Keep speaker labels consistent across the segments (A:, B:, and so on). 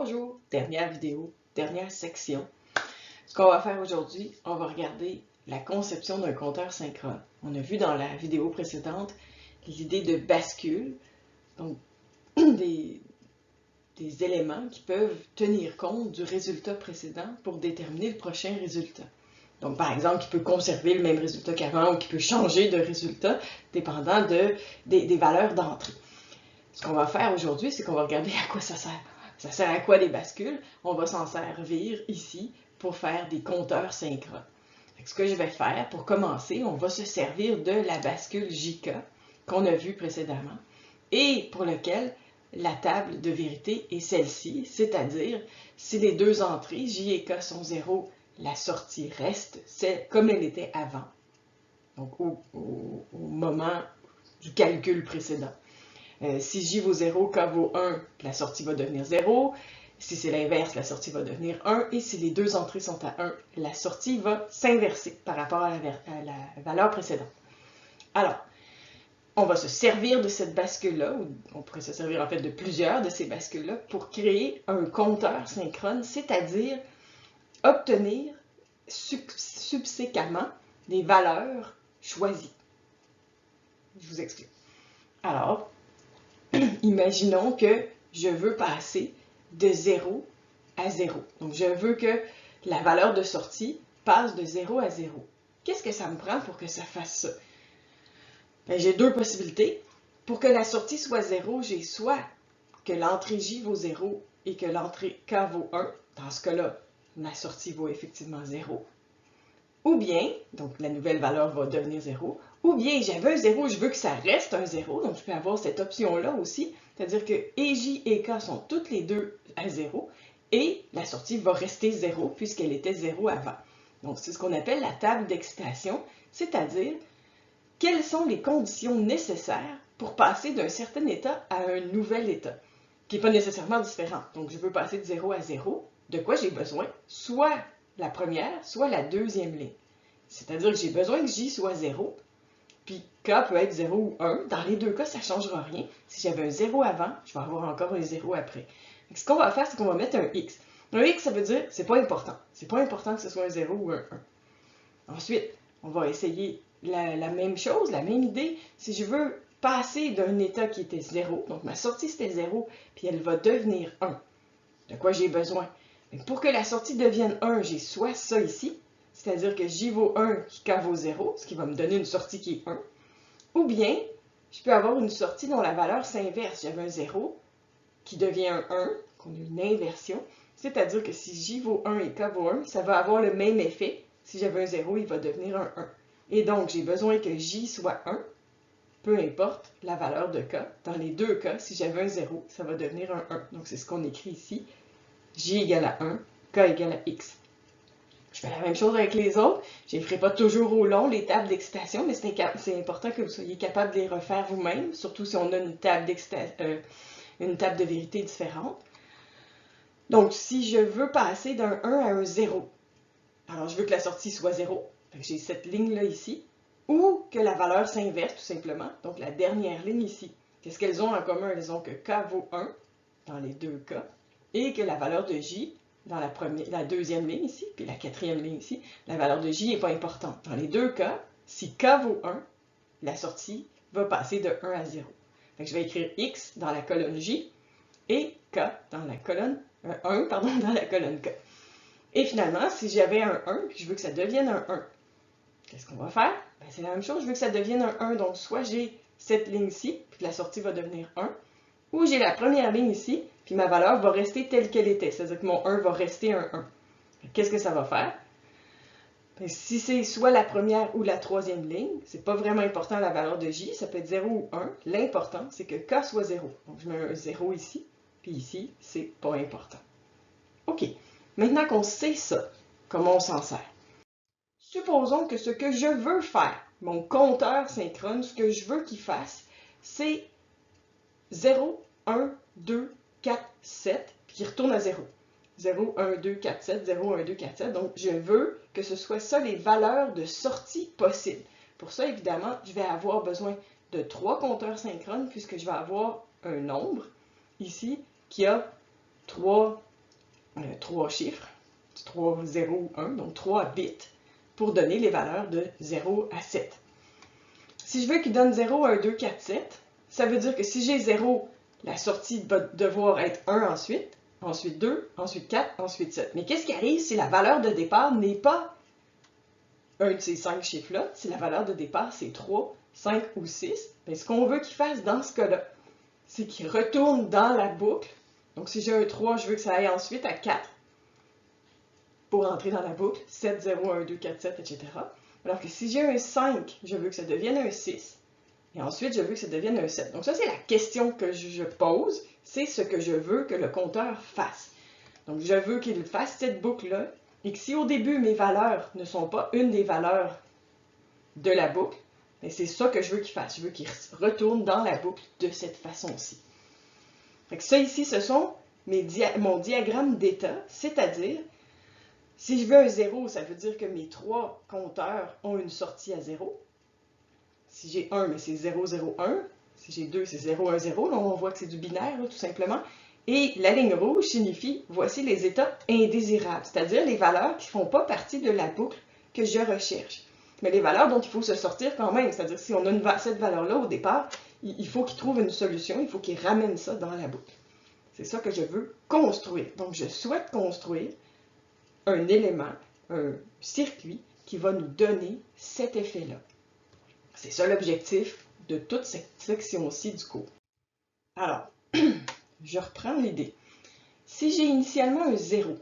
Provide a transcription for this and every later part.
A: Bonjour, dernière vidéo, dernière section. Ce qu'on va faire aujourd'hui, on va regarder la conception d'un compteur synchrone. On a vu dans la vidéo précédente l'idée de bascule, donc des éléments qui peuvent tenir compte du résultat précédent pour déterminer le prochain résultat. Donc, par exemple, qui peut conserver le même résultat qu'avant ou qui peut changer de résultat dépendant des valeurs d'entrée. Ce qu'on va faire aujourd'hui, c'est qu'on va regarder à quoi ça sert. Ça sert à quoi les bascules? On va s'en servir ici pour faire des compteurs synchrones. Ce que je vais faire, pour commencer, on va se servir de la bascule JK qu'on a vue précédemment et pour lequel la table de vérité est celle-ci, c'est-à-dire si les deux entrées, J et K sont 0, la sortie reste comme elle était avant, donc au moment du calcul précédent. Si J vaut 0, K vaut 1, la sortie va devenir 0. Si c'est l'inverse, la sortie va devenir 1. Et si les deux entrées sont à 1, la sortie va s'inverser par rapport à la valeur précédente. Alors, on va se servir de cette bascule-là, ou on pourrait se servir en fait de plusieurs de ces bascules-là, pour créer un compteur synchrone, c'est-à-dire obtenir subséquemment des valeurs choisies. Je vous explique. Alors, imaginons que je veux passer de 0 à 0. Donc, je veux que la valeur de sortie passe de 0 à 0. Qu'est-ce que ça me prend pour que ça fasse ça? J'ai deux possibilités. Pour que la sortie soit 0, j'ai soit que l'entrée J vaut 0 et que l'entrée K vaut 1. Dans ce cas-là, ma sortie vaut effectivement 0. Ou bien, donc la nouvelle valeur va devenir 0, ou bien j'avais un 0, je veux que ça reste un 0, donc je peux avoir cette option-là aussi, c'est-à-dire que et J et K sont toutes les deux à 0, et la sortie va rester 0 puisqu'elle était 0 avant. Donc c'est ce qu'on appelle la table d'excitation, c'est-à-dire quelles sont les conditions nécessaires pour passer d'un certain état à un nouvel état, qui n'est pas nécessairement différent. Donc je veux passer de 0 à 0, de quoi j'ai besoin? Soit la première, soit la deuxième ligne. C'est-à-dire que j'ai besoin que J soit 0, puis K peut être 0 ou 1. Dans les deux cas, ça ne changera rien. Si j'avais un 0 avant, je vais avoir encore un 0 après. Donc, ce qu'on va faire, c'est qu'on va mettre un X. Un X, ça veut dire c'est pas important. C'est pas important que ce soit un 0 ou un 1. Ensuite, on va essayer la même chose, la même idée. Si je veux passer d'un état qui était 0, donc ma sortie c'était 0, puis elle va devenir 1. De quoi j'ai besoin? Pour que la sortie devienne 1, j'ai soit ça ici, c'est-à-dire que J vaut 1, K vaut 0, ce qui va me donner une sortie qui est 1. Ou bien, je peux avoir une sortie dont la valeur s'inverse. J'avais un 0 qui devient un 1, qu'on a une inversion, c'est-à-dire que si J vaut 1 et K vaut 1, ça va avoir le même effet. Si j'avais un 0, il va devenir un 1. Et donc, j'ai besoin que J soit 1, peu importe la valeur de K. Dans les deux cas, si j'avais un 0, ça va devenir un 1. Donc, c'est ce qu'on écrit ici. J égale à 1, K égale à X. Je fais la même chose avec les autres. Je ne les ferai pas toujours au long, les tables d'excitation, mais c'est important que vous soyez capable de les refaire vous-même, surtout si on a une table de vérité différente. Donc, si je veux passer d'un 1 à un 0, alors je veux que la sortie soit 0, j'ai cette ligne-là ici, ou que la valeur s'inverse tout simplement, donc la dernière ligne ici. Qu'est-ce qu'elles ont en commun? Elles ont que K vaut 1 dans les deux cas, et que la valeur de J, dans la deuxième ligne ici, puis la quatrième ligne ici, la valeur de J n'est pas importante. Dans les deux cas, si K vaut 1, la sortie va passer de 1 à 0. Donc, je vais écrire X dans la colonne J et K dans la colonne 1 dans la colonne K. Et finalement, si j'avais un 1, puis je veux que ça devienne un 1, qu'est-ce qu'on va faire? C'est la même chose, je veux que ça devienne un 1, donc soit j'ai cette ligne-ci, puis la sortie va devenir 1, ou j'ai la première ligne ici, puis ma valeur va rester telle qu'elle était, c'est-à-dire que mon 1 va rester un 1. Qu'est-ce que ça va faire? Si c'est soit la première ou la troisième ligne, c'est pas vraiment important la valeur de J, ça peut être 0 ou 1. L'important, c'est que K soit 0. Donc je mets un 0 ici, puis ici, c'est pas important. OK, maintenant qu'on sait ça, comment on s'en sert? Supposons que ce que je veux faire, mon compteur synchrone, ce que je veux qu'il fasse, c'est 0, 1, 2, 4, 7, puis il retourne à 0. 0, 1, 2, 4, 7, 0, 1, 2, 4, 7. Donc, je veux que ce soit ça les valeurs de sortie possibles. Pour ça, évidemment, je vais avoir besoin de 3 compteurs synchrones puisque je vais avoir un nombre ici qui a 3 3 chiffres, 3, 0, 1, donc 3 bits, pour donner les valeurs de 0 à 7. Si je veux qu'il donne 0, 1, 2, 4, 7, ça veut dire que si j'ai 0, la sortie va devoir être 1 ensuite, ensuite 2, ensuite 4, ensuite 7. Mais qu'est-ce qui arrive si la valeur de départ n'est pas un de ces 5 chiffres-là, si la valeur de départ c'est 3, 5 ou 6, bien, ce qu'on veut qu'il fasse dans ce cas-là, c'est qu'il retourne dans la boucle. Donc si j'ai un 3, je veux que ça aille ensuite à 4 pour entrer dans la boucle, 7, 0, 1, 2, 4, 7, etc. Alors que si j'ai un 5, je veux que ça devienne un 6. Et ensuite, je veux que ça devienne un 7. Donc ça, c'est la question que je pose. C'est ce que je veux que le compteur fasse. Donc je veux qu'il fasse cette boucle-là. Et que si au début, mes valeurs ne sont pas une des valeurs de la boucle, c'est ça que je veux qu'il fasse. Je veux qu'il retourne dans la boucle de cette façon-ci. Ça ici, ce sont mon diagramme d'état, c'est-à-dire, si je veux un 0, ça veut dire que mes 3 compteurs ont une sortie à 0. Si j'ai 1, mais c'est 0, 0, 1. Si j'ai 2, c'est 0, 1, 0. Là, on voit que c'est du binaire, là, tout simplement. Et la ligne rouge signifie, voici les états indésirables, c'est-à-dire les valeurs qui ne font pas partie de la boucle que je recherche. Mais les valeurs dont il faut se sortir quand même, c'est-à-dire si on a cette valeur-là au départ, il faut qu'il trouve une solution, il faut qu'il ramène ça dans la boucle. C'est ça que je veux construire. Donc, je souhaite construire un élément, un circuit qui va nous donner cet effet-là. C'est ça l'objectif de toute cette section-ci du cours. Alors, je reprends l'idée. Si j'ai initialement un 0,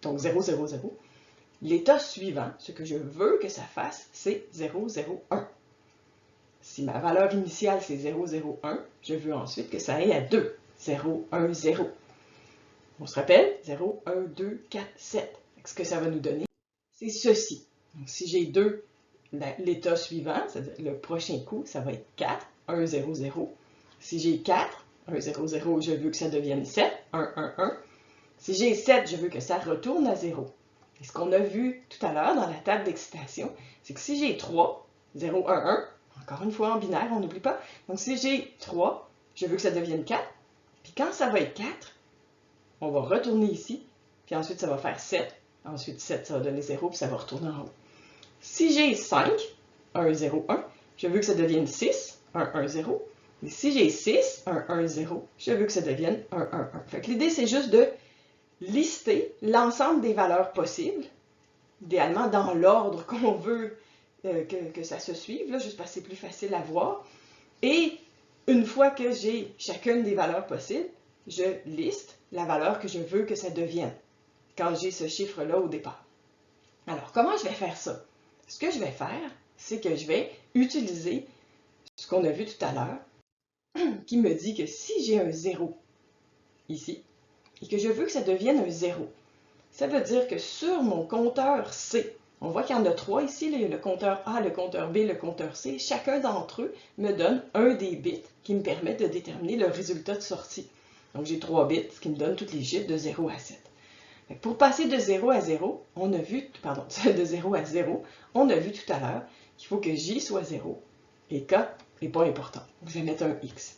A: donc 0, 0, 0, l'état suivant, ce que je veux que ça fasse, c'est 0, 0, 1. Si ma valeur initiale, c'est 0, 0, 1, je veux ensuite que ça aille à 2, 0, 1, 0. On se rappelle, 0, 1, 2, 4, 7. Ce que ça va nous donner, c'est ceci. Donc, si j'ai 2, l'état suivant, c'est-à-dire le prochain coup, ça va être 4, 1, 0, 0. Si j'ai 4, 1, 0, 0, je veux que ça devienne 7, 1, 1, 1. Si j'ai 7, je veux que ça retourne à 0. Et ce qu'on a vu tout à l'heure dans la table d'excitation, c'est que si j'ai 3, 0, 1, 1, encore une fois en binaire, on n'oublie pas. Donc si j'ai 3, je veux que ça devienne 4. Puis quand ça va être 4, on va retourner ici. Puis ensuite, ça va faire 7. Ensuite, 7, ça va donner 0, puis ça va retourner en haut. Si j'ai 5, 1, 0, 1, je veux que ça devienne 6, 1, 1, 0. Et si j'ai 6, 1, 1, 0, je veux que ça devienne 1, 1, 1. Fait que l'idée, c'est juste de lister l'ensemble des valeurs possibles, idéalement dans l'ordre qu'on veut que ça se suive, là, juste parce que c'est plus facile à voir. Et une fois que j'ai chacune des valeurs possibles, je liste la valeur que je veux que ça devienne quand j'ai ce chiffre-là au départ. Alors, comment je vais faire ça? Ce que je vais faire, c'est que je vais utiliser ce qu'on a vu tout à l'heure, qui me dit que si j'ai un 0 ici, et que je veux que ça devienne un 0, ça veut dire que sur mon compteur C, on voit qu'il y en a 3 ici, là, il y a le compteur A, le compteur B, le compteur C, chacun d'entre eux me donne un des bits qui me permet de déterminer le résultat de sortie. Donc j'ai 3 bits, ce qui me donne tous les chiffres de 0 à 7. Pour passer de 0 à 0, on a vu, de 0 à 0, on a vu tout à l'heure qu'il faut que J soit 0 et K n'est pas important. Donc je vais mettre un X.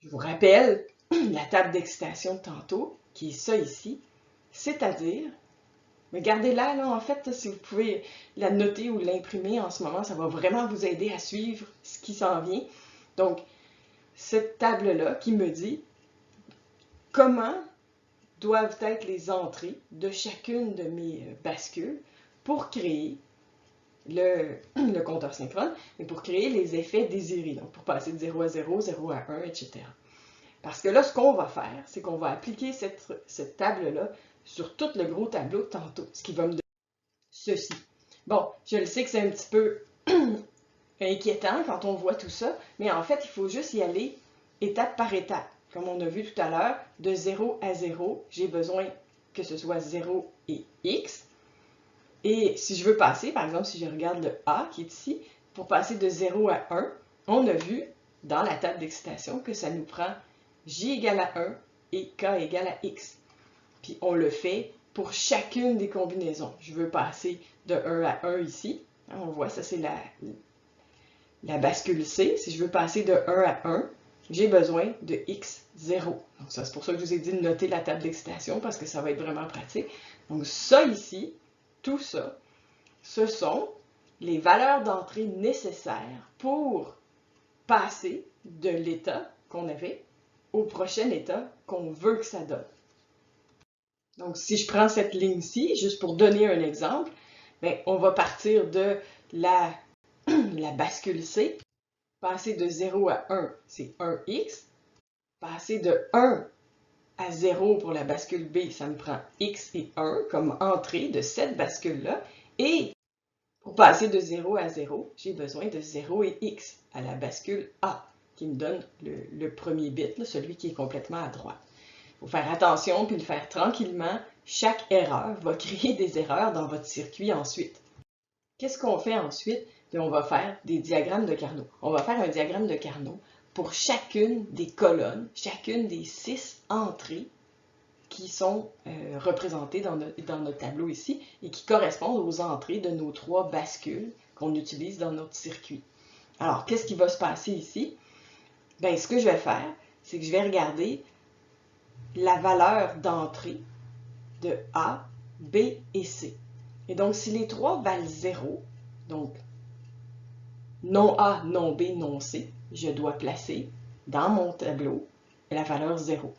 A: Je vous rappelle la table d'excitation de tantôt, qui est ça ici, c'est-à-dire, regardez-la, là, en fait, si vous pouvez la noter ou l'imprimer en ce moment, ça va vraiment vous aider à suivre ce qui s'en vient. Donc, cette table-là qui me dit comment doivent être les entrées de chacune de mes bascules pour créer le compteur synchrone, mais pour créer les effets désirés, donc pour passer de 0 à 0, 0 à 1, etc. Parce que là, ce qu'on va faire, c'est qu'on va appliquer cette table-là sur tout le gros tableau de tantôt, ce qui va me donner ceci. Bon, je le sais que c'est un petit peu inquiétant quand on voit tout ça, mais en fait, il faut juste y aller étape par étape. Comme on a vu tout à l'heure, de 0 à 0, j'ai besoin que ce soit 0 et x. Et si je veux passer, par exemple, si je regarde le A qui est ici, pour passer de 0 à 1, on a vu dans la table d'excitation que ça nous prend J égale à 1 et K égale à x. Puis on le fait pour chacune des combinaisons. Je veux passer de 1 à 1 ici. On voit, ça c'est la bascule C. Si je veux passer de 1 à 1, j'ai besoin de x0. Donc ça, c'est pour ça que je vous ai dit de noter la table d'excitation parce que ça va être vraiment pratique. Donc ça ici, tout ça, ce sont les valeurs d'entrée nécessaires pour passer de l'état qu'on avait au prochain état qu'on veut que ça donne. Donc, si je prends cette ligne-ci, juste pour donner un exemple, bien, on va partir de la bascule C. Passer de 0 à 1, c'est 1x. Passer de 1 à 0 pour la bascule B, ça me prend x et 1 comme entrée de cette bascule-là. Et pour passer de 0 à 0, j'ai besoin de 0 et x à la bascule A, qui me donne le premier bit, là, celui qui est complètement à droite. Il faut faire attention puis le faire tranquillement. Chaque erreur va créer des erreurs dans votre circuit ensuite. Qu'est-ce qu'on fait ensuite? Bien, on va faire des diagrammes de Carnot. On va faire un diagramme de Carnot pour chacune des colonnes, chacune des 6 entrées qui sont représentées dans notre tableau ici et qui correspondent aux entrées de nos 3 bascules qu'on utilise dans notre circuit. Alors, qu'est-ce qui va se passer ici? Bien, ce que je vais faire, c'est que je vais regarder la valeur d'entrée de A, B et C. Et donc, si les 3 valent 0, donc non A, non B, non C, je dois placer dans mon tableau la valeur 0.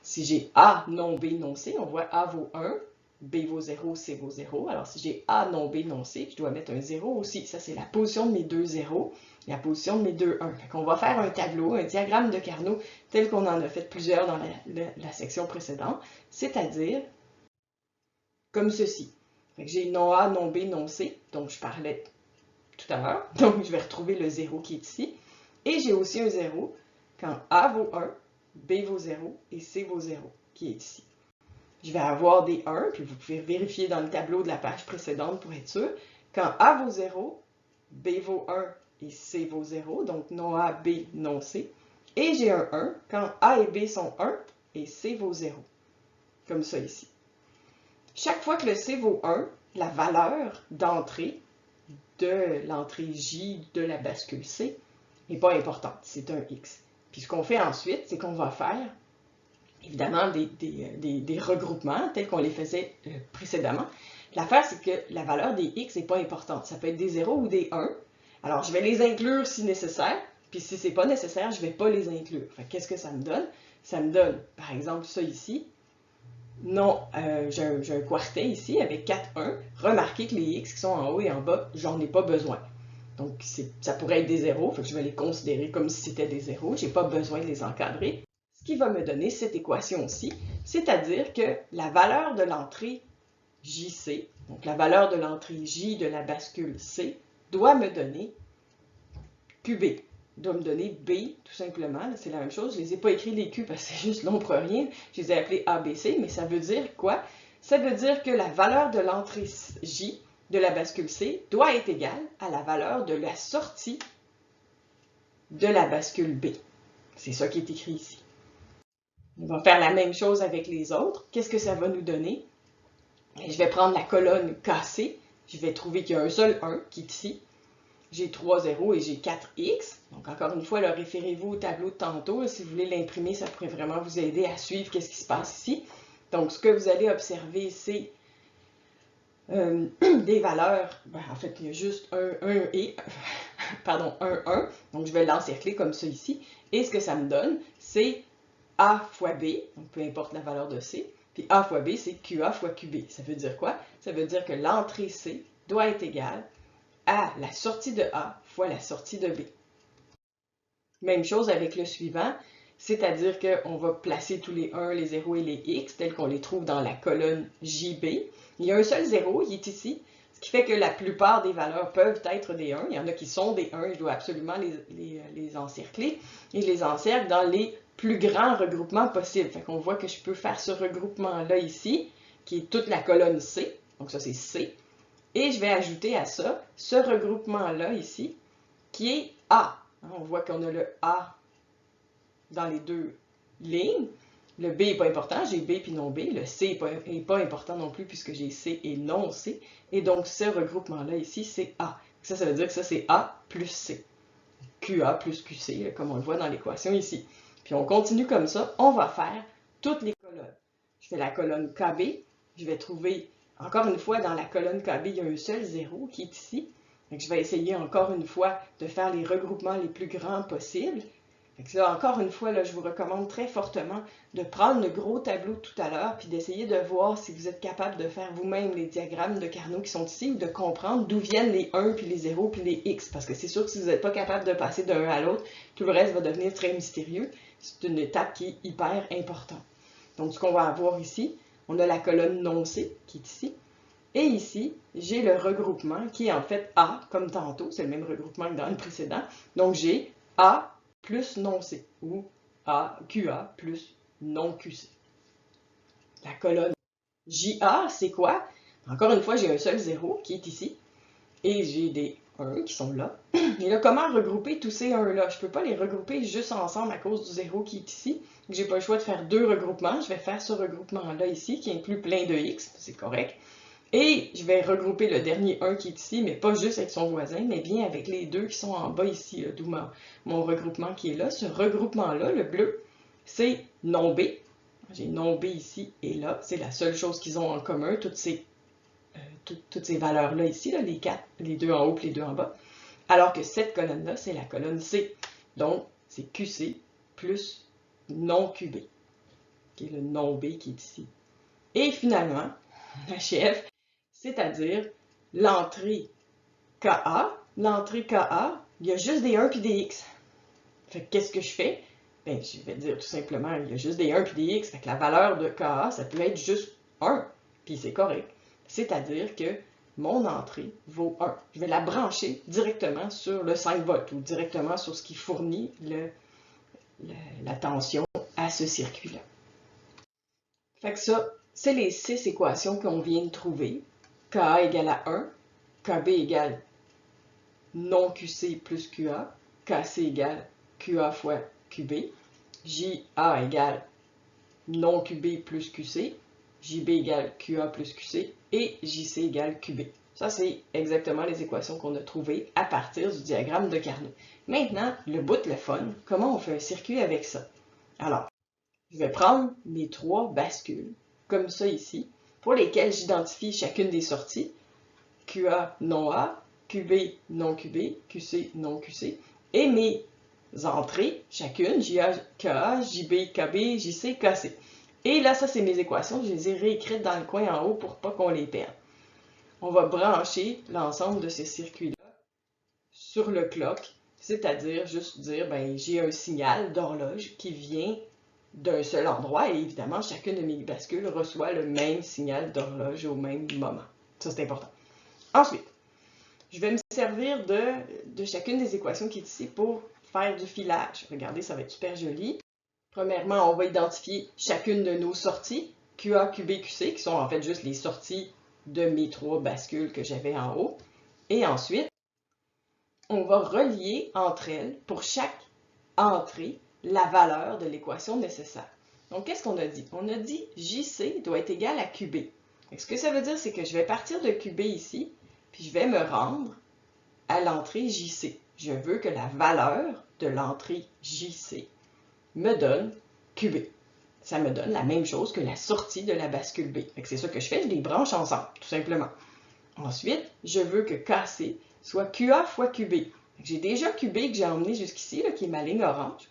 A: Si j'ai A, non B, non C, on voit A vaut 1, B vaut 0, C vaut 0. Alors, si j'ai A, non B, non C, je dois mettre un 0 aussi. Ça, c'est la position de mes deux 0 et la position de mes deux 1. Fait qu'on va faire un tableau, un diagramme de Carnot, tel qu'on en a fait plusieurs dans la section précédente, c'est-à-dire comme ceci. J'ai non A, non B, non C, donc je parlais tout à l'heure. Donc, je vais retrouver le 0 qui est ici. Et j'ai aussi un 0 quand A vaut 1, B vaut 0 et C vaut 0, qui est ici. Je vais avoir des 1, puis vous pouvez vérifier dans le tableau de la page précédente pour être sûr. Quand A vaut 0, B vaut 1 et C vaut 0, donc non A, B, non C. Et j'ai un 1 quand A et B sont 1 et C vaut 0, comme ça ici. Chaque fois que le C vaut 1, la valeur d'entrée de l'entrée J de la bascule C n'est pas importante, c'est un X. Puis ce qu'on fait ensuite, c'est qu'on va faire évidemment des regroupements tels qu'on les faisait précédemment. L'affaire, c'est que la valeur des X n'est pas importante. Ça peut être des 0 ou des 1. Alors, je vais les inclure si nécessaire, puis si ce n'est pas nécessaire, je ne vais pas les inclure. Qu'est-ce que ça me donne? Ça me donne, par exemple, ça ici. Non, j'ai un quartet ici avec 4 1. Remarquez que les x qui sont en haut et en bas, j'en ai pas besoin. Donc, ça pourrait être des zéros, fait que je vais les considérer comme si c'était des zéros. Je n'ai pas besoin de les encadrer. Ce qui va me donner cette équation-ci, c'est-à-dire que la valeur de l'entrée JC, donc la valeur de l'entrée J de la bascule C, doit me donner QB. Doit me donner B, tout simplement. C'est la même chose. Je ne les ai pas écrits les Q parce que c'est juste long pour rien. Je les ai appelés ABC, mais ça veut dire quoi? Ça veut dire que la valeur de l'entrée J de la bascule C doit être égale à la valeur de la sortie de la bascule B. C'est ça qui est écrit ici. On va faire la même chose avec les autres. Qu'est-ce que ça va nous donner? Je vais prendre la colonne KC. Je vais trouver qu'il y a un seul 1 qui est ici. J'ai 3 0 et j'ai 4x. Donc, encore une fois, référez-vous au tableau de tantôt. Si vous voulez l'imprimer, ça pourrait vraiment vous aider à suivre qu'est-ce qui se passe ici. Donc, ce que vous allez observer, c'est des valeurs. En fait, il y a juste un 1. Donc, je vais l'encercler comme ça ici. Et ce que ça me donne, c'est A fois B, donc peu importe la valeur de C. Puis A fois B, c'est QA fois QB. Ça veut dire quoi? Ça veut dire que l'entrée C doit être égale à la sortie de A fois la sortie de B. Même chose avec le suivant, c'est-à-dire qu'on va placer tous les 1, les 0 et les x tels qu'on les trouve dans la colonne JB. Il y a un seul 0, il est ici, ce qui fait que la plupart des valeurs peuvent être des 1. Il y en a qui sont des 1, je dois absolument les encercler. Et je les encercle dans les plus grands regroupements possibles. Fait qu'on voit que je peux faire ce regroupement-là ici, qui est toute la colonne C. Donc ça, c'est C. Et je vais ajouter à ça ce regroupement-là ici, qui est A. On voit qu'on a le A dans les deux lignes. Le B n'est pas important, j'ai B puis non B. Le C n'est pas important non plus puisque j'ai C et non C. Et donc, ce regroupement-là ici, c'est A. Ça veut dire que ça, c'est A plus C. QA plus QC, comme on le voit dans l'équation ici. Puis on continue comme ça, on va faire toutes les colonnes. Je fais la colonne KB, je vais trouver, encore une fois, dans la colonne KB, il y a un seul 0 qui est ici. Donc je vais essayer encore une fois de faire les regroupements les plus grands possibles. Là, encore une fois, là, je vous recommande très fortement de prendre le gros tableau tout à l'heure puis d'essayer de voir si vous êtes capable de faire vous-même les diagrammes de Carnot qui sont ici ou de comprendre d'où viennent les 1 puis les 0 puis les X. Parce que c'est sûr que si vous n'êtes pas capable de passer d'un à l'autre, tout le reste va devenir très mystérieux. C'est une étape qui est hyper importante. Donc, ce qu'on va avoir ici, on a la colonne non C qui est ici. Et ici, j'ai le regroupement qui est en fait A, comme tantôt, c'est le même regroupement que dans le précédent. Donc, j'ai A plus non C, ou QA plus non QC. La colonne JA, c'est quoi? Encore une fois, j'ai un seul 0 qui est ici, et j'ai des 1 qui sont là. Et là, comment regrouper tous ces 1-là? Je ne peux pas les regrouper juste ensemble à cause du 0 qui est ici. Je n'ai pas le choix de faire deux regroupements. Je vais faire ce regroupement-là ici, qui inclut plein de X, c'est correct. Et je vais regrouper le dernier 1 qui est ici, mais pas juste avec son voisin, mais bien avec les deux qui sont en bas ici, d'où mon regroupement qui est là. Ce regroupement-là, le bleu, c'est non B. J'ai non B ici et là. C'est la seule chose qu'ils ont en commun, toutes ces valeurs-là ici, là, les 4, les deux en haut et les deux en bas. Alors que cette colonne-là, c'est la colonne C. Donc, c'est QC plus non QB, qui est le non B qui est ici. Et finalement, on achève, c'est-à-dire l'entrée KA. L'entrée KA, il y a juste des 1 puis des X. Fait que qu'est-ce que je fais? Ben, je vais dire tout simplement, il y a juste des 1 puis des X. Fait que la valeur de KA, ça peut être juste 1, puis c'est correct. C'est-à-dire que mon entrée vaut 1. Je vais la brancher directement sur le 5 volts ou directement sur ce qui fournit la tension à ce circuit-là. Fait que ça, c'est les 6 équations qu'on vient de trouver. KA égale à 1, KB égale non QC plus QA, KC égale QA fois QB, JA égale non QB plus QC, JB égale QA plus QC et JC égale QB. Ça, c'est exactement les équations qu'on a trouvées à partir du diagramme de Carnot. Maintenant, le bout, le fun, comment on fait un circuit avec ça? Alors, je vais prendre mes 3 bascules, comme ça ici, pour lesquelles j'identifie chacune des sorties, QA non A, QB non QB, QC non QC, et mes entrées, chacune, JA, KA, JB, KB, JC, KC. Et là, ça, c'est mes équations, je les ai réécrites dans le coin en haut pour pas qu'on les perde. On va brancher l'ensemble de ces circuits-là sur le clock, c'est-à-dire juste dire, ben, j'ai un signal d'horloge qui vient d'un seul endroit et évidemment, chacune de mes bascules reçoit le même signal d'horloge au même moment. Ça, c'est important. Ensuite, je vais me servir de chacune des équations qui est ici pour faire du filage. Regardez, ça va être super joli. Premièrement, on va identifier chacune de nos sorties, QA, QB, QC, qui sont en fait juste les sorties de mes 3 bascules que j'avais en haut. Et ensuite, on va relier entre elles, pour chaque entrée, la valeur de l'équation nécessaire. Donc, qu'est-ce qu'on a dit? On a dit JC doit être égal à QB. Et ce que ça veut dire, c'est que je vais partir de QB ici, puis je vais me rendre à l'entrée JC. Je veux que la valeur de l'entrée JC me donne QB. Ça me donne la même chose que la sortie de la bascule B. C'est ça que je fais, je les branche ensemble, tout simplement. Ensuite, je veux que KC soit QA fois QB. J'ai déjà QB que j'ai emmené jusqu'ici, qui est ma ligne orange.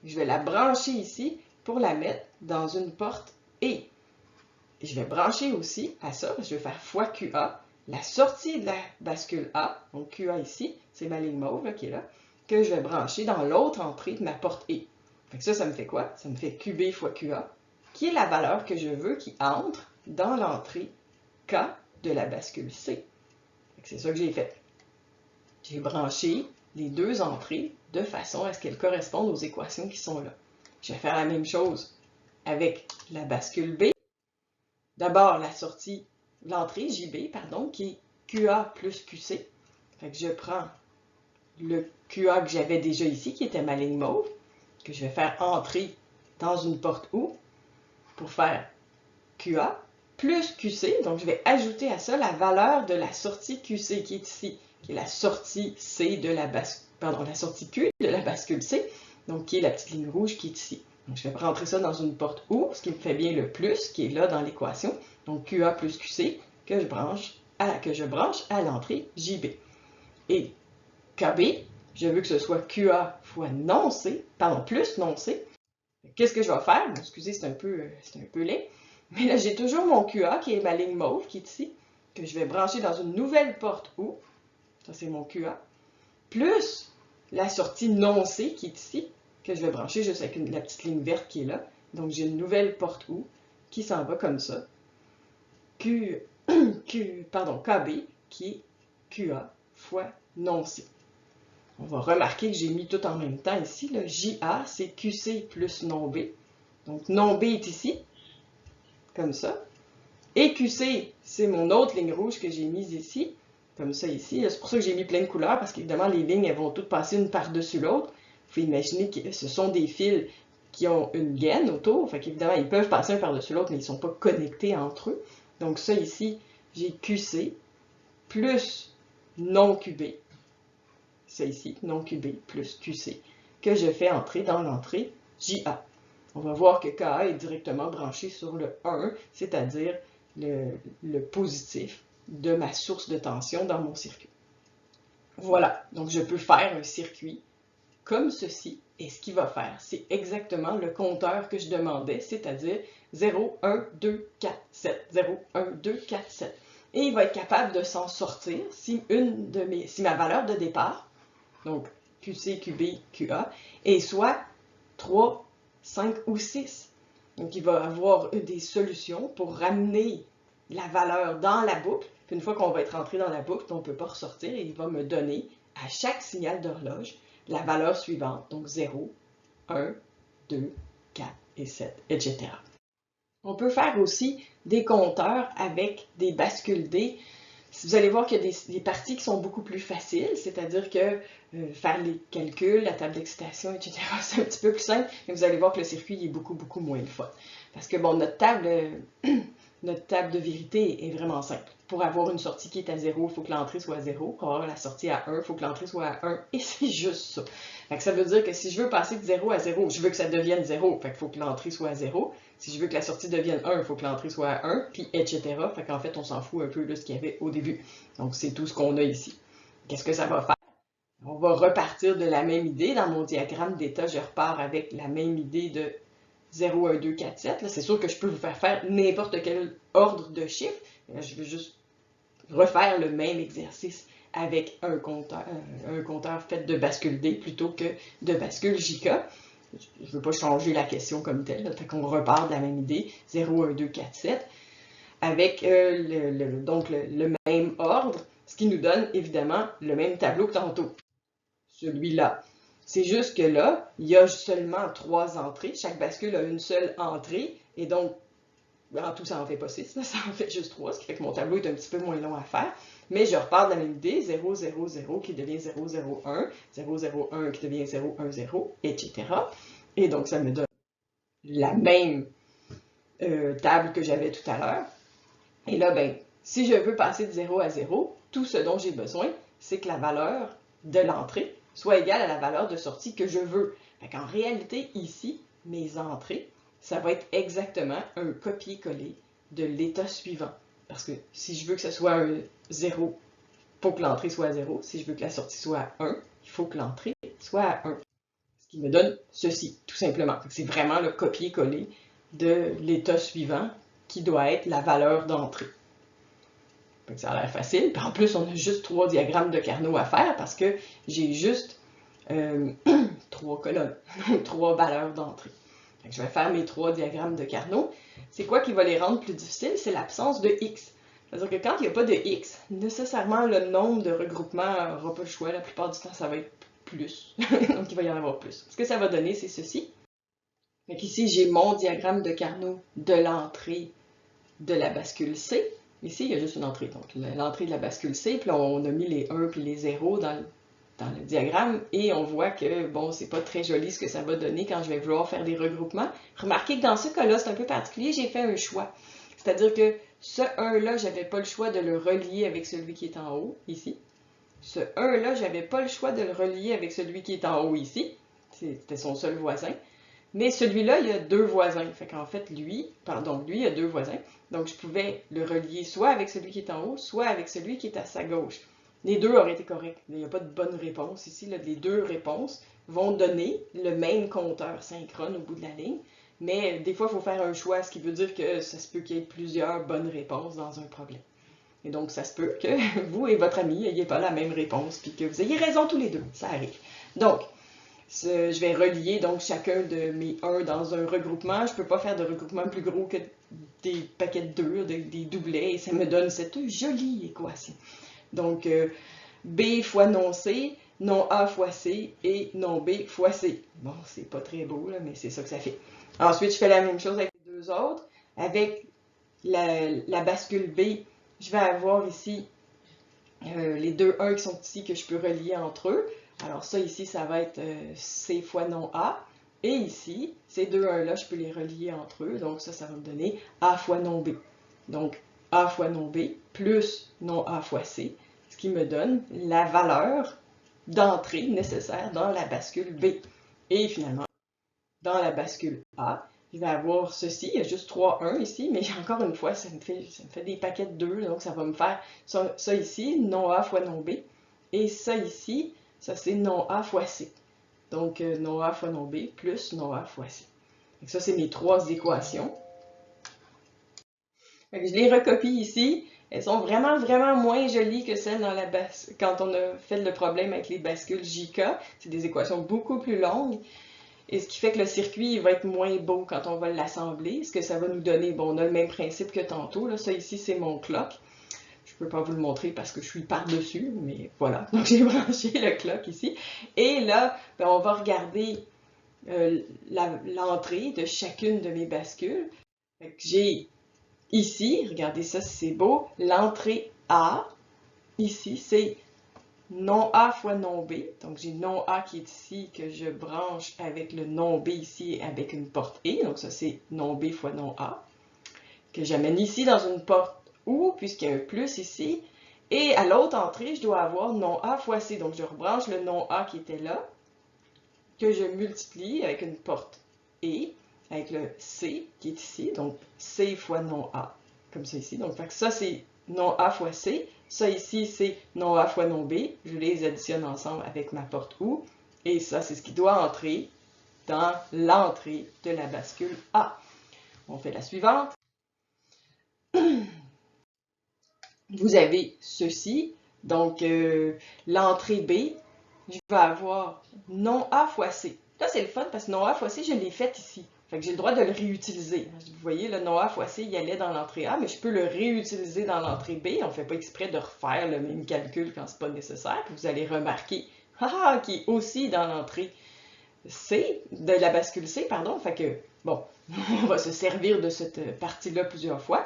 A: Je vais la brancher ici pour la mettre dans une porte E. Je vais brancher aussi à ça, je vais faire fois QA, la sortie de la bascule A, donc QA ici, c'est ma ligne mauve qui est là, que je vais brancher dans l'autre entrée de ma porte E. Fait que ça me fait quoi? Ça me fait QB fois QA, qui est la valeur que je veux qui entre dans l'entrée K de la bascule C. C'est ça que j'ai fait. J'ai branché les deux entrées de façon à ce qu'elles correspondent aux équations qui sont là. Je vais faire la même chose avec la bascule B. D'abord, l'entrée JB, qui est QA plus QC. Fait que je prends le QA que j'avais déjà ici, qui était ma ligne mauve, que je vais faire entrer dans une porte OU pour faire QA plus QC. Donc, je vais ajouter à ça la valeur de la sortie QC qui est ici, qui est la sortie C de la la sortie Q de la bascule C, donc qui est la petite ligne rouge qui est ici. Donc, je vais rentrer ça dans une porte OU, ce qui me fait bien le plus, qui est là dans l'équation. Donc, QA plus QC, que je branche à l'entrée JB. Et KB, je veux que ce soit QA fois non C, pardon, plus non C. Qu'est-ce que je vais faire? Bon, excusez, c'est un peu laid. Mais là, j'ai toujours mon QA, qui est ma ligne mauve, qui est ici, que je vais brancher dans une nouvelle porte OU. Ça, c'est mon QA. Plus la sortie non C, qui est ici, que je vais brancher juste avec la petite ligne verte qui est là. Donc, j'ai une nouvelle porte OU qui s'en va comme ça. KB, qui est QA fois non C. On va remarquer que j'ai mis tout en même temps ici. Le JA, c'est QC plus non B. Donc, non B est ici, comme ça. Et QC, c'est mon autre ligne rouge que j'ai mise ici, comme ça ici. C'est pour ça que j'ai mis plein de couleurs, parce qu'évidemment, les lignes, elles vont toutes passer une par-dessus l'autre. Il faut imaginer que ce sont des fils qui ont une gaine autour. Fait qu'évidemment, ils peuvent passer un par-dessus l'autre, mais ils ne sont pas connectés entre eux. Donc ça ici, j'ai QC plus non QB. Ça ici, non QB plus QC, que je fais entrer dans l'entrée JA. On va voir que KA est directement branché sur le 1, c'est-à-dire le positif de ma source de tension dans mon circuit. Voilà, donc je peux faire un circuit comme ceci, et ce qu'il va faire, c'est exactement le compteur que je demandais, c'est-à-dire 0, 1, 2, 4, 7, 0, 1, 2, 4, 7. Et il va être capable de s'en sortir si ma valeur de départ, donc QC, QB, QA, est soit 3, 5 ou 6. Donc, il va avoir des solutions pour ramener la valeur dans la boucle. Puis une fois qu'on va être rentré dans la boucle, on ne peut pas ressortir et il va me donner à chaque signal d'horloge la valeur suivante. Donc 0, 1, 2, 4 et 7, etc. On peut faire aussi des compteurs avec des bascules D. Vous allez voir qu'il y a des parties qui sont beaucoup plus faciles, c'est-à-dire que faire les calculs, la table d'excitation, etc., c'est un petit peu plus simple, mais vous allez voir que le circuit est beaucoup, beaucoup moins le fun. Parce que, bon, notre table de vérité est vraiment simple. Pour avoir une sortie qui est à 0, il faut que l'entrée soit à 0. Pour avoir la sortie à 1, il faut que l'entrée soit à 1. Et c'est juste ça. Fait que ça veut dire que si je veux passer de 0 à 0, je veux que ça devienne 0. Fait qu'il faut que l'entrée soit à 0. Si je veux que la sortie devienne 1, il faut que l'entrée soit à 1, puis etc. Fait qu'en fait, on s'en fout un peu de ce qu'il y avait au début. Donc, c'est tout ce qu'on a ici. Qu'est-ce que ça va faire? On va repartir de la même idée. Dans mon diagramme d'état, je repars avec la même idée de 0, 1, 2, 4, 7. C'est sûr que je peux vous faire n'importe quel ordre de chiffres. Là, je vais juste refaire le même exercice avec un compteur fait de bascule D plutôt que de bascule JK. Je ne veux pas changer la question comme telle. Fait qu'on repart de la même idée, 0, 1, 2, 4, 7, avec le même ordre, ce qui nous donne évidemment le même tableau que tantôt. Celui-là. C'est juste que là, il y a seulement 3 entrées. Chaque bascule a une seule entrée. Et donc, en tout, ça en fait pas 6. Ça en fait juste 3, ce qui fait que mon tableau est un petit peu moins long à faire. Mais je repars de la même idée. 0, 0, 0 qui devient 0, 0, 1. 0, 0, 1 qui devient 0, 1, 0, etc. Et donc, ça me donne la même table que j'avais tout à l'heure. Et là, ben, si je veux passer de 0 à 0, tout ce dont j'ai besoin, c'est que la valeur de l'entrée soit égale à la valeur de sortie que je veux. En réalité, ici, mes entrées, ça va être exactement un copier-coller de l'état suivant. Parce que si je veux que ce soit un 0, il faut que l'entrée soit à 0. Si je veux que la sortie soit à 1, il faut que l'entrée soit à 1. Ce qui me donne ceci, tout simplement. C'est vraiment le copier-coller de l'état suivant qui doit être la valeur d'entrée. Ça a l'air facile. Puis en plus, on a juste 3 diagrammes de Carnot à faire parce que j'ai juste 3 colonnes, donc 3 valeurs d'entrée. Je vais faire mes 3 diagrammes de Carnot. C'est quoi qui va les rendre plus difficiles? C'est l'absence de X. C'est-à-dire que quand il n'y a pas de X, nécessairement le nombre de regroupements n'aura pas le choix. La plupart du temps, ça va être plus. Donc, il va y en avoir plus. Ce que ça va donner, c'est ceci. Donc ici, j'ai mon diagramme de Carnot de l'entrée de la bascule C. Ici, il y a juste une entrée, donc l'entrée de la bascule C, puis là, on a mis les 1 puis les 0 dans le diagramme, et on voit que, bon, c'est pas très joli ce que ça va donner quand je vais vouloir faire des regroupements. Remarquez que dans ce cas-là, c'est un peu particulier, j'ai fait un choix. C'est-à-dire que ce 1-là, j'avais pas le choix de le relier avec celui qui est en haut, ici. ce 1-là, je n'avais pas le choix de le relier avec celui qui est en haut ici. C'était son seul voisin. Mais celui-là, il y a deux voisins. Fait qu'en fait, lui, il y a deux voisins. Donc, je pouvais le relier soit avec celui qui est en haut, soit avec celui qui est à sa gauche. Les deux auraient été corrects. Il n'y a pas de bonne réponse ici. Là. Les deux réponses vont donner le même compteur synchrone au bout de la ligne. Mais des fois, il faut faire un choix, ce qui veut dire que ça se peut qu'il y ait plusieurs bonnes réponses dans un problème. Et donc, ça se peut que vous et votre ami n'ayez pas la même réponse, puis que vous ayez raison tous les deux. Ça arrive. Donc, je vais relier donc chacun de mes 1 dans un regroupement. Je ne peux pas faire de regroupement plus gros que des paquets de 2, des doublets, et ça me donne cette jolie équation. Donc, B fois non C, non A fois C et non B fois C. Bon, c'est pas très beau, là, mais c'est ça que ça fait. Ensuite, je fais la même chose avec les deux autres. Avec la bascule B, je vais avoir ici les deux 1 qui sont ici que je peux relier entre eux. Alors ça ici, ça va être C fois non A. Et ici, ces deux 1-là, je peux les relier entre eux. Donc ça va me donner A fois non B. Donc A fois non B plus non A fois C, ce qui me donne la valeur d'entrée nécessaire dans la bascule B. Et finalement, dans la bascule A, je vais avoir ceci, il y a juste 3 1 ici, mais encore une fois, ça me fait des paquets de 2, donc ça va me faire ça ici, non A fois non B, et ça ici, ça c'est non A fois C. Donc non A fois non B plus non A fois C. Donc ça, c'est mes trois équations. Je les recopie ici. Elles sont vraiment, vraiment moins jolies que celles dans quand on a fait le problème avec les bascules JK. C'est des équations beaucoup plus longues. Et ce qui fait que le circuit va être moins beau quand on va l'assembler. Ce que ça va nous donner, bon, on a le même principe que tantôt. Là. Ça ici, c'est mon clock. Je ne peux pas vous le montrer parce que je suis par-dessus, mais voilà. Donc j'ai branché le clock ici. Et là, ben, on va regarder l'entrée de chacune de mes bascules. J'ai ici, regardez ça si c'est beau, l'entrée A. Ici, c'est non A fois non B. Donc, j'ai non A qui est ici, que je branche avec le non B ici, avec une porte E. Donc, ça, c'est non B fois non A. Que j'amène ici dans une porte OU, puisqu'il y a un plus ici. Et à l'autre entrée, je dois avoir non A fois C. Donc, je rebranche le non A qui était là, que je multiplie avec une porte E, avec le C qui est ici. Donc, C fois non A, comme ça ici. Donc, ça, c'est non A fois C. Ça ici, c'est non A fois non B. Je les additionne ensemble avec ma porte OU. Et ça, c'est ce qui doit entrer dans l'entrée de la bascule A. On fait la suivante. Vous avez ceci. Donc, l'entrée B, je vais avoir non A fois C. Là, c'est le fun parce que non A fois C, je l'ai fait ici. Fait que j'ai le droit de le réutiliser. Vous voyez, le non A fois C, il allait dans l'entrée A, mais je peux le réutiliser dans l'entrée B. On ne fait pas exprès de refaire le même calcul quand ce n'est pas nécessaire. Puis vous allez remarquer, qui est aussi dans l'entrée C, de la bascule C, pardon. Fait que, bon, on va se servir de cette partie-là plusieurs fois.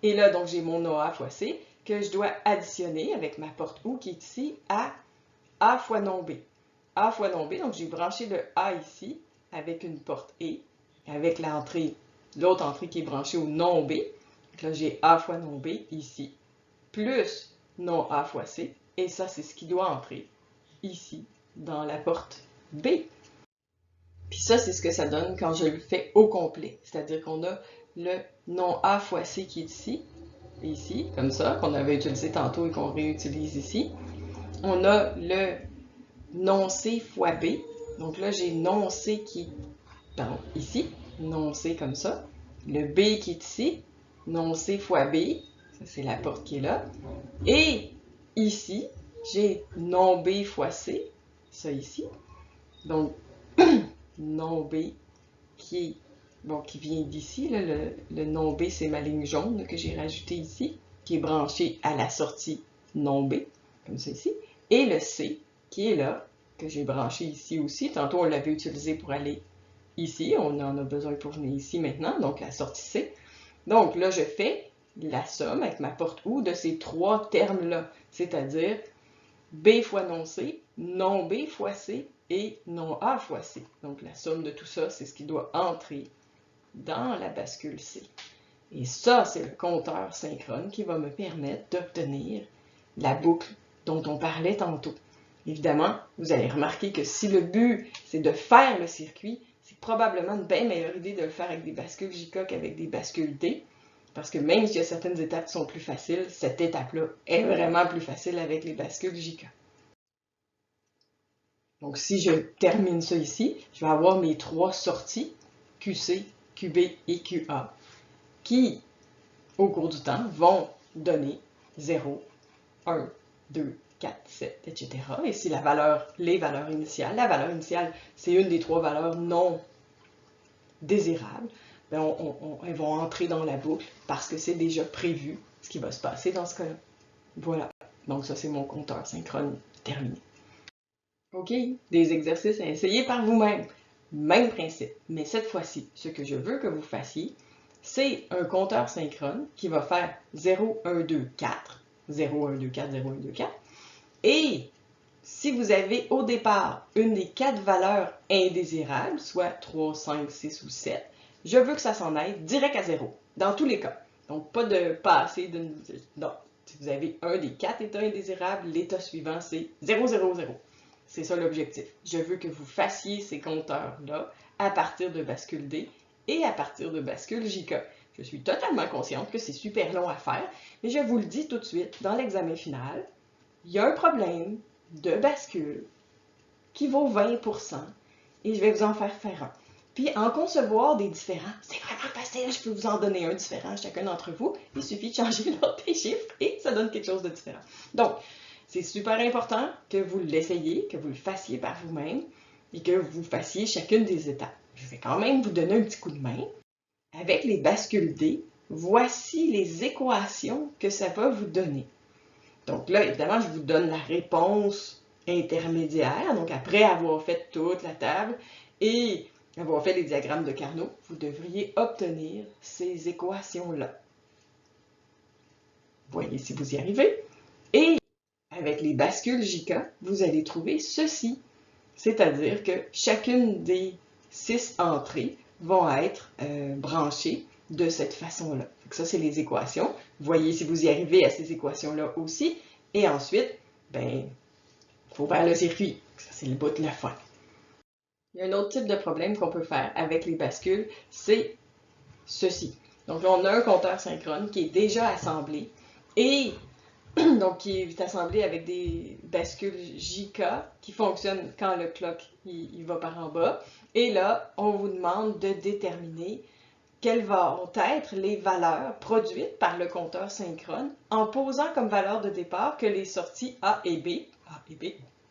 A: Et là, donc, j'ai mon non A fois C que je dois additionner avec ma porte OU qui est ici à A fois non B. A fois non B, donc j'ai branché le A ici avec une porte E, avec l'autre entrée qui est branchée au non B. Donc là, j'ai A fois non B ici, plus non A fois C, et ça, c'est ce qui doit entrer ici, dans la porte B. Puis ça, c'est ce que ça donne quand je le fais au complet. C'est-à-dire qu'on a le non A fois C qui est ici, comme ça, qu'on avait utilisé tantôt et qu'on réutilise ici. On a le non C fois B. Donc là, j'ai non C qui est ici, non C comme ça. Le B qui est ici, non C fois B. Ça, c'est la porte qui est là. Et ici, j'ai non B fois C. Ça ici. Donc, non B qui vient d'ici. Le non B, c'est ma ligne jaune que j'ai rajoutée ici, qui est branchée à la sortie non B, comme ça ici. Et le C, qui est là, que j'ai branché ici aussi. Tantôt, on l'avait utilisé pour aller ici. On en a besoin pour venir ici maintenant, donc la sortie C. Donc là, je fais la somme avec ma porte OU de ces trois termes-là, c'est-à-dire B fois non C, non B fois C et non A fois C. Donc la somme de tout ça, c'est ce qui doit entrer dans la bascule C. Et ça, c'est le compteur synchrone qui va me permettre d'obtenir la boucle dont on parlait tantôt. Évidemment, vous allez remarquer que si le but, c'est de faire le circuit, c'est probablement une bien meilleure idée de le faire avec des bascules JICA qu'avec des bascules D. Parce que même s'il y a certaines étapes qui sont plus faciles, cette étape-là est vraiment plus facile avec les bascules JICA. Donc, si je termine ça ici, je vais avoir mes 3 sorties, QC, QB et QA, qui, au cours du temps, vont donner 0, 1, 2, 4, 7, etc. Et si les valeurs initiales, la valeur initiale, c'est une des 3 valeurs non désirables, bien elles vont entrer dans la boucle parce que c'est déjà prévu ce qui va se passer dans ce cas-là. Voilà. Donc ça, c'est mon compteur synchrone terminé. OK? Des exercices à essayer par vous-même. Même principe. Mais cette fois-ci, ce que je veux que vous fassiez, c'est un compteur synchrone qui va faire 0, 1, 2, 4. 0, 1, 2, 4, 0, 1, 2, 4. Et si vous avez au départ une des 4 valeurs indésirables, soit 3, 5, 6 ou 7, je veux que ça s'en aille direct à 0, dans tous les cas. Donc, pas de passer d'une... Non, si vous avez un des 4 états indésirables, l'état suivant, c'est 0, 0, 0. C'est ça l'objectif. Je veux que vous fassiez ces compteurs-là à partir de bascule D et à partir de bascule JICA. Je suis totalement consciente que c'est super long à faire, mais je vous le dis tout de suite, dans l'examen final, il y a un problème de bascule qui vaut 20% et je vais vous en faire un. Puis en concevoir des différents, c'est vraiment facile, je peux vous en donner un différent à chacun d'entre vous. Il suffit de changer l'ordre des chiffres et ça donne quelque chose de différent. Donc, c'est super important que vous l'essayiez, que vous le fassiez par vous-même et que vous fassiez chacune des étapes. Je vais quand même vous donner un petit coup de main. Avec les bascules D, voici les équations que ça va vous donner. Donc là, évidemment, je vous donne la réponse intermédiaire. Donc après avoir fait toute la table et avoir fait les diagrammes de Carnot, vous devriez obtenir ces équations-là. Voyez si vous y arrivez. Et avec les bascules JICA, vous allez trouver ceci. C'est-à-dire que chacune des 6 entrées vont être branchées de cette façon-là. Ça, c'est les équations. Voyez si vous y arrivez à ces équations-là aussi. Et ensuite, ben, il faut faire le circuit. Ça, c'est le bout de la fin. Il y a un autre type de problème qu'on peut faire avec les bascules, c'est ceci. Donc là, on a un compteur synchrone qui est déjà assemblé et donc qui est assemblé avec des bascules JICA qui fonctionnent quand le clock il va par en bas. Et là, on vous demande de déterminer quelles vont être les valeurs produites par le compteur synchrone en posant comme valeur de départ que les sorties A et B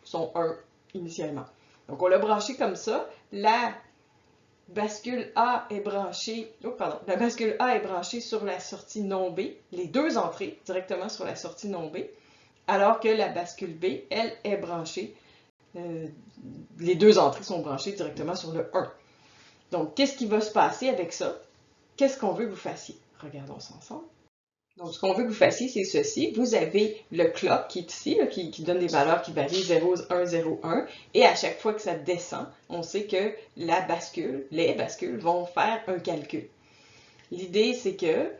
A: sont 1 initialement. Donc on l'a branché comme ça. La bascule A est branchée, la bascule A est branchée sur la sortie non B, les 2 entrées directement sur la sortie non B, alors que la bascule B, elle, est branchée, les 2 entrées sont branchées directement sur le 1. Donc, qu'est-ce qui va se passer avec ça? Qu'est-ce qu'on veut que vous fassiez? Regardons ça ensemble. Donc, ce qu'on veut que vous fassiez, c'est ceci. Vous avez le clock qui est ici, là, qui donne des valeurs qui varient 0, 1, 0, 1. Et à chaque fois que ça descend, on sait que les bascules vont faire un calcul. L'idée, c'est que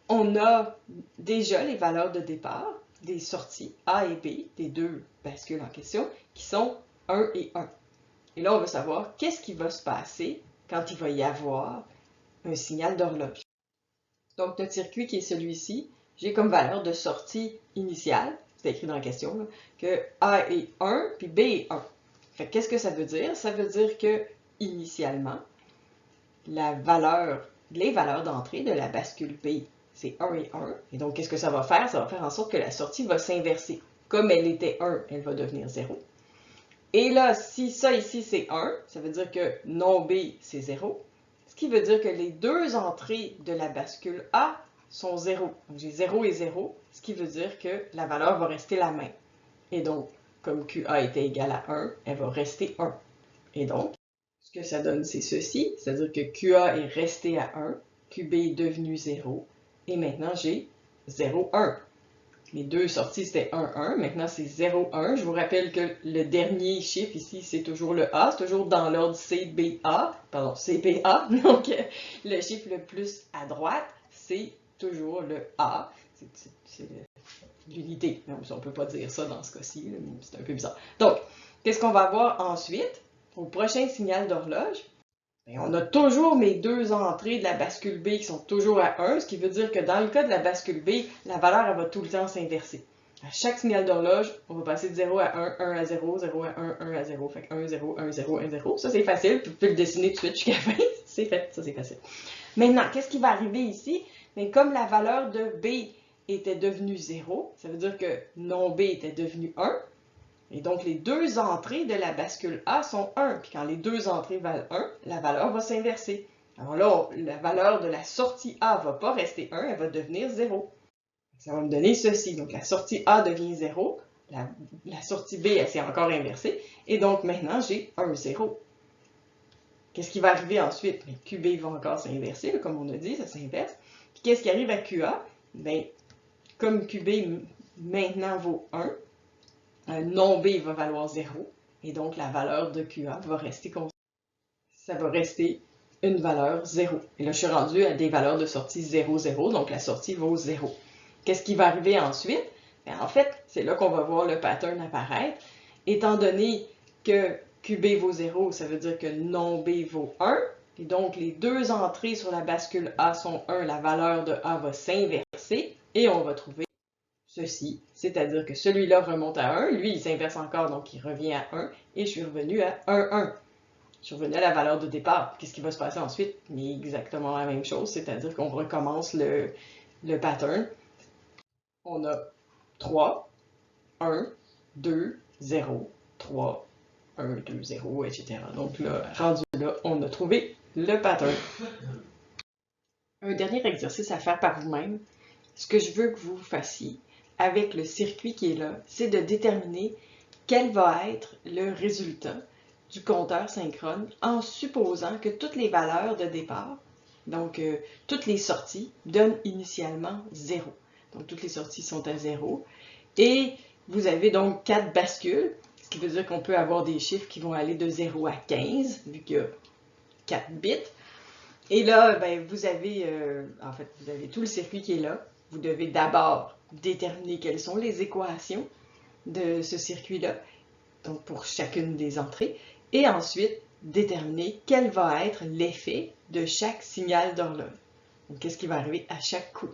A: on a déjà les valeurs de départ des sorties A et B, des 2 bascules en question, qui sont 1 et 1. Et là, on veut savoir qu'est-ce qui va se passer quand il va y avoir un signal d'horloge. Donc, notre circuit qui est celui-ci, j'ai comme valeur de sortie initiale, c'est écrit dans la question, là, que A est 1, puis B est 1. Fait qu'est-ce que ça veut dire? Ça veut dire que, initialement, les valeurs d'entrée de la bascule B, c'est 1 et 1. Et donc, qu'est-ce que ça va faire? Ça va faire en sorte que la sortie va s'inverser. Comme elle était 1, elle va devenir 0. Et là, si ça ici, c'est 1, ça veut dire que non B, c'est 0. Ce qui veut dire que les 2 entrées de la bascule A sont 0. Donc, j'ai 0 et 0, ce qui veut dire que la valeur va rester la même. Et donc, comme QA était égal à 1, elle va rester 1. Et donc, ce que ça donne, c'est ceci, c'est-à-dire que QA est resté à 1, QB est devenu 0, et maintenant j'ai 0, 1. Les 2 sorties, c'était 1, 1. Maintenant, c'est 0, 1. Je vous rappelle que le dernier chiffre ici, c'est toujours le A. C'est toujours dans l'ordre CBA. Donc, le chiffre le plus à droite, c'est toujours le A. C'est l'unité. On ne peut pas dire ça dans ce cas-ci, c'est un peu bizarre. Donc, qu'est-ce qu'on va avoir ensuite? Au prochain signal d'horloge, on a toujours mes deux entrées de la bascule B qui sont toujours à 1, ce qui veut dire que dans le cas de la bascule B, la valeur elle va tout le temps s'inverser. À chaque signal d'horloge, on va passer de 0 à 1, 1 à 0, 0 à 1, 1 à 0. Fait que 1, 0, 1, 0, 1, 0. Ça, c'est facile. Vous pouvez le dessiner tout de suite jusqu'à la fin. C'est fait. Ça, c'est facile. Maintenant, qu'est-ce qui va arriver ici? Bien, comme la valeur de B était devenue 0, ça veut dire que non B était devenu 1. Et donc, les deux entrées de la bascule A sont 1. Puis quand les deux entrées valent 1, la valeur va s'inverser. Alors là, la valeur de la sortie A ne va pas rester 1, elle va devenir 0. Ça va me donner ceci. Donc, la sortie A devient 0. La sortie B, elle s'est encore inversée. Et donc, maintenant, j'ai un 0. Qu'est-ce qui va arriver ensuite? Bien, QB va encore s'inverser, comme on a dit, ça s'inverse. Puis qu'est-ce qui arrive à QA? Bien, comme QB maintenant vaut 1, non B va valoir 0. Et donc, la valeur de QA va rester constante. Ça va rester une valeur 0. Et là, je suis rendue à des valeurs de sortie 0, 0. Donc, la sortie vaut 0. Qu'est-ce qui va arriver ensuite? Bien, en fait, c'est là qu'on va voir le pattern apparaître. Étant donné que QB vaut 0, ça veut dire que non B vaut 1. Et donc, les deux entrées sur la bascule A sont 1. La valeur de A va s'inverser et on va trouver ceci. C'est-à-dire que celui-là remonte à 1. Lui, il s'inverse encore, donc il revient à 1. Et je suis revenu à 1, 1. Je suis revenu à la valeur de départ. Qu'est-ce qui va se passer ensuite? Exactement la même chose, c'est-à-dire qu'on recommence le pattern. On a 3, 1, 2, 0, 3, 1, 2, 0, etc. Donc là, rendu là, on a trouvé le pattern. Un dernier exercice à faire par vous-même. Ce que je veux que vous fassiez avec le circuit qui est là, c'est de déterminer quel va être le résultat du compteur synchrone en supposant que toutes les valeurs de départ, donc toutes les sorties, donnent initialement 0. Donc toutes les sorties sont à 0. Et vous avez donc 4 bascules, ce qui veut dire qu'on peut avoir des chiffres qui vont aller de 0 à 15, vu qu'il y a 4 bits. Et là, ben, vous avez tout le circuit qui est là. Vous devez d'abord déterminer quelles sont les équations de ce circuit-là, donc pour chacune des entrées, et ensuite déterminer quel va être l'effet de chaque signal d'horloge. Donc, qu'est-ce qui va arriver à chaque coup?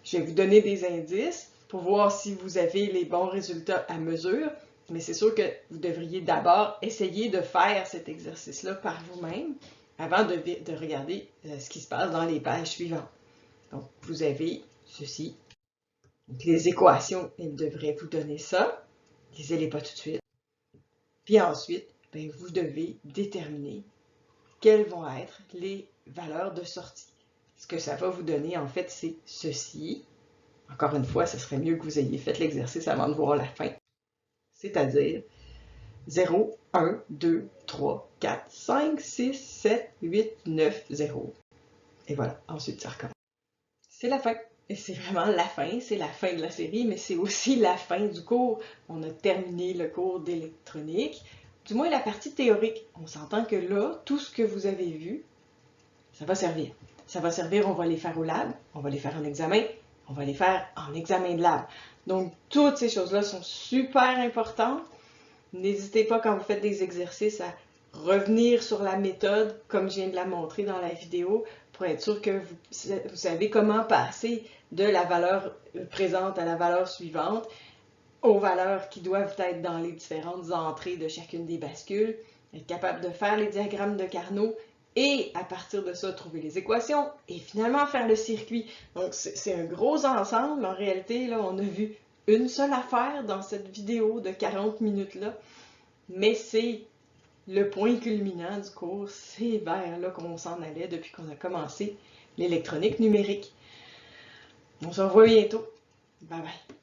A: Je vais vous donner des indices pour voir si vous avez les bons résultats à mesure, mais c'est sûr que vous devriez d'abord essayer de faire cet exercice-là par vous-même avant de regarder ce qui se passe dans les pages suivantes. Donc, vous avez ceci. Donc, les équations, elles devraient vous donner ça. Lisez-les pas tout de suite. Puis ensuite, bien, vous devez déterminer quelles vont être les valeurs de sortie. Ce que ça va vous donner, en fait, c'est ceci. Encore une fois, ce serait mieux que vous ayez fait l'exercice avant de voir la fin. C'est-à-dire 0, 1, 2, 3, 4, 5, 6, 7, 8, 9, 0. Et voilà, ensuite ça recommence. C'est la fin. Et c'est vraiment la fin, c'est la fin de la série, mais c'est aussi la fin du cours. On a terminé le cours d'électronique, du moins la partie théorique. On s'entend que là, tout ce que vous avez vu, ça va servir. Ça va servir, on va les faire au lab, on va les faire en examen, on va les faire en examen de lab. Donc, toutes ces choses-là sont super importantes. N'hésitez pas, quand vous faites des exercices, à revenir sur la méthode, comme je viens de la montrer dans la vidéo, pour être sûr que vous savez comment passer de la valeur présente à la valeur suivante, aux valeurs qui doivent être dans les différentes entrées de chacune des bascules, être capable de faire les diagrammes de Carnot, et à partir de ça, trouver les équations, et finalement faire le circuit. Donc, c'est un gros ensemble. En réalité, là, on a vu une seule affaire dans cette vidéo de 40 minutes-là, mais c'est le point culminant du cours, c'est vers là qu'on s'en allait depuis qu'on a commencé l'électronique numérique. On se revoit bientôt. Bye bye.